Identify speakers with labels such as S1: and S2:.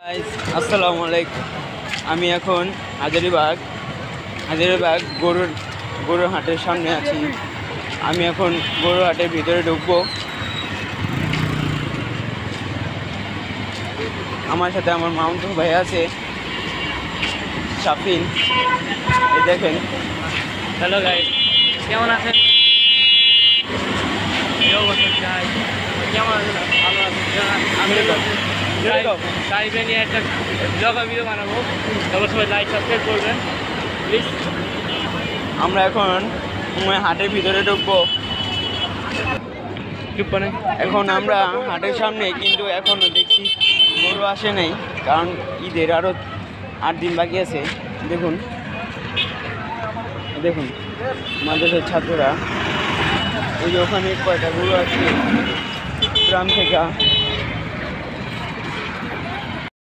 S1: আসসালামু আলাইকুম। আমি এখন হাজারীবাগ গরুর হাটের সামনে আছি। আমি এখন গরুর হাটের ভিতরে ঢুকবো। আমার সাথে আমার মামুন ভাই আছে, শাফিন। এই দেখেন।
S2: হ্যালো গাইস, কেমন আছেন? কেমন আছেন? ভালো আছেন? আমি গাড়িটা নিয়ে একটা ব্লগ ভিডিও বানাবো, তারপর সবাই লাইক সাবস্ক্রাইব করবেন প্লিজ।
S1: আমরা এখন হাটের ভিতরে ঢুকবো। এখন আমরা হাটের সামনে, কিন্তু এখনও দেখছি গরু আসে নাই, কারণ ঈদের আরও 8 দিন বাকি আছে। দেখুন দেখুন মাদ্রাসার ছাত্ররা, ওই যে ওখানে কয়টা গরু আসছে গ্রাম থেকে।